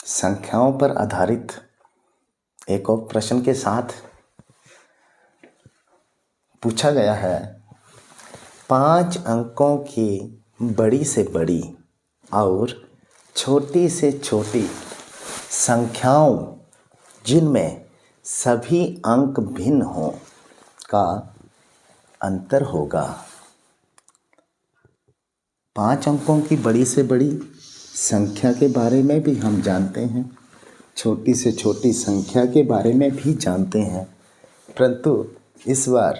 संख्याओं पर आधारित एक और प्रश्न के साथ पूछा गया है। 5 अंकों की बड़ी से बड़ी और छोटी से छोटी संख्याओं जिनमें सभी अंक भिन्न हों का अंतर होगा। 5 अंकों की बड़ी से बड़ी संख्या के बारे में भी हम जानते हैं, छोटी से छोटी संख्या के बारे में भी जानते हैं, परंतु इस बार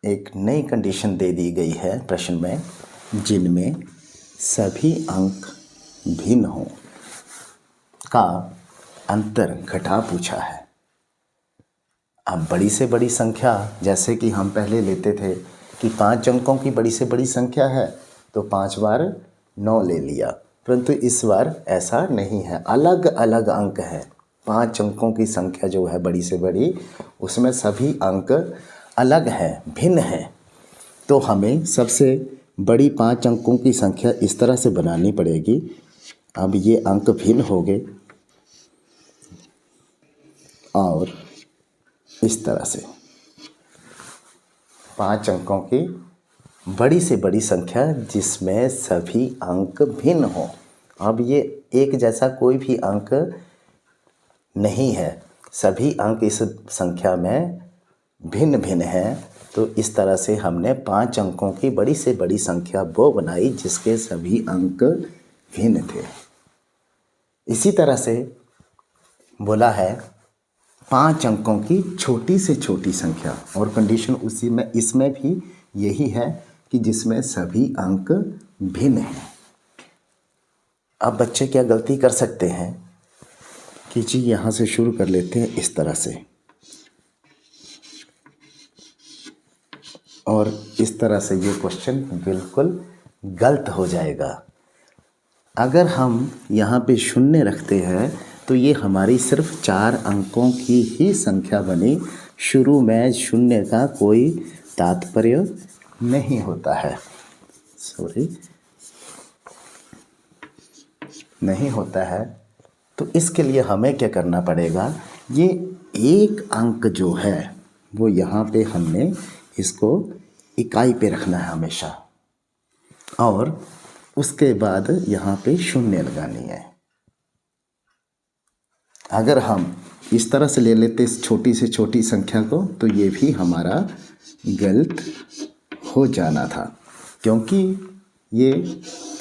एक नई कंडीशन दे दी गई है प्रश्न में, जिनमें सभी अंक भिन्न हों का अंतर घटा पूछा है। अब बड़ी से बड़ी संख्या, जैसे कि हम पहले लेते थे कि 5 अंकों की बड़ी से बड़ी संख्या है तो 5 बार 9 ले लिया, परंतु इस बार ऐसा नहीं है, अलग अलग अंक है। 5 अंकों की संख्या जो है बड़ी से बड़ी, उसमें सभी अंक अलग है, भिन्न है। तो हमें सबसे बड़ी 5 अंकों की संख्या इस तरह से बनानी पड़ेगी। अब ये अंक भिन्न हो गए और इस तरह से 5 अंकों की बड़ी से बड़ी संख्या जिसमें सभी अंक भिन्न हों। अब ये एक जैसा कोई भी अंक नहीं है, सभी अंक इस संख्या में भिन्न भिन्न हैं। तो इस तरह से हमने 5 अंकों की बड़ी से बड़ी संख्या वो बनाई जिसके सभी अंक भिन्न थे। इसी तरह से बोला है 5 अंकों की छोटी से छोटी संख्या, और कंडीशन उसी में इसमें भी यही है कि जिसमें सभी अंक भिन्न हैं। अब बच्चे क्या गलती कर सकते हैं कि जी यहाँ से शुरू कर लेते हैं इस तरह से, और इस तरह से ये क्वेश्चन बिल्कुल गलत हो जाएगा। अगर हम यहाँ पे शून्य रखते हैं तो ये हमारी सिर्फ 4 अंकों की ही संख्या बनी। शुरू में शून्य का कोई तात्पर्य नहीं होता है, नहीं होता है। तो इसके लिए हमें क्या करना पड़ेगा, ये एक अंक जो है वो यहाँ पे हमने इसको इकाई पे रखना है हमेशा, और उसके बाद यहाँ पे शून्य लगानी है। अगर हम इस तरह से ले लेते इस छोटी से छोटी संख्या को तो ये भी हमारा गलत हो जाना था, क्योंकि ये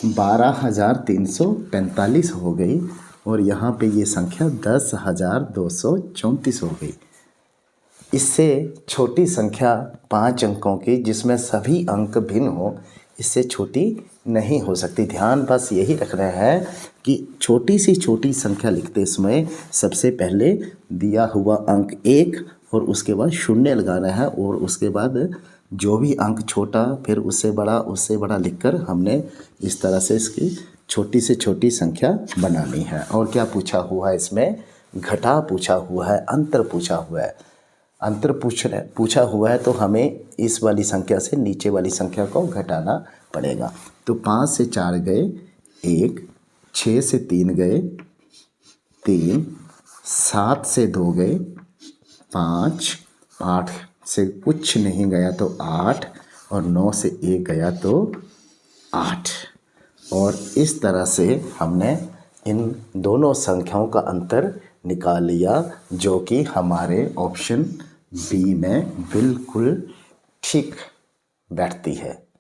12,345 हो गई और यहाँ पे ये संख्या 10,234 हो गई। इससे छोटी संख्या 5 अंकों की जिसमें सभी अंक भिन्न हो, इससे छोटी नहीं हो सकती। ध्यान बस यही रखना है कि छोटी सी छोटी संख्या लिखते समय सबसे पहले दिया हुआ अंक 1 और उसके बाद शून्य लगाना है, और उसके बाद जो भी अंक छोटा फिर उससे बड़ा लिखकर हमने इस तरह से इसकी छोटी से छोटी संख्या बनानी है। और क्या पूछा हुआ है इसमें, घटा पूछा हुआ है, अंतर पूछा हुआ है। अंतर पूछा हुआ है तो हमें इस वाली संख्या से नीचे वाली संख्या को घटाना पड़ेगा। तो 5 से 4 गए 1, 6 से 3 गए 3, 7 से 2 गए 5, 8 से कुछ नहीं गया तो 8, और 9 से 1 गया तो 8। और इस तरह से हमने इन दोनों संख्याओं का अंतर निकाल लिया, जो कि हमारे ऑप्शन बी में बिल्कुल ठीक बैठती है।